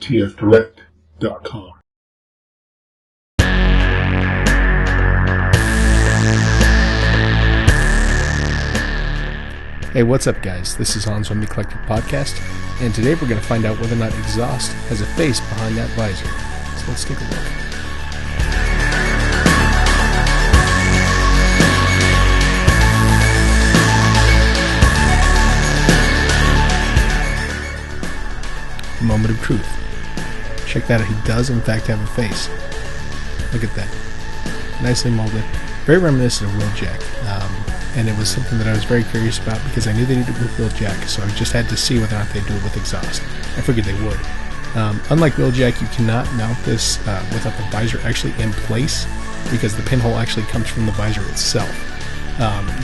tfdirect.com. Hey, what's up guys? This is Hans from the Eclectic podcast, and today we're going to find out whether or not exhaust has a face behind that visor. So let's take a look. Moment of truth. Check that out, he does in fact have a face. Look at that. Nicely molded. Very reminiscent of Wheeljack. And it was something that I was very curious about because I knew they did it with Wheeljack, so I just had to see whether or not they do it with exhaust. I figured they would. Unlike Wheeljack, you cannot mount this without the visor actually in place because the pinhole actually comes from the visor itself.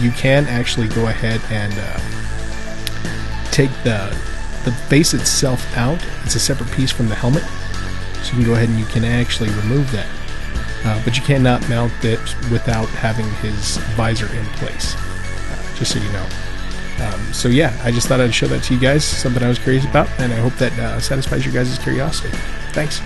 You can actually go ahead and take the face itself out. It's a separate piece from the helmet, so you can go ahead and you can actually remove that. But you cannot mount it without having his visor in place, just so you know. So yeah, I just thought I'd show that to you guys, something I was curious about, and I hope that satisfies your guys' curiosity. Thanks.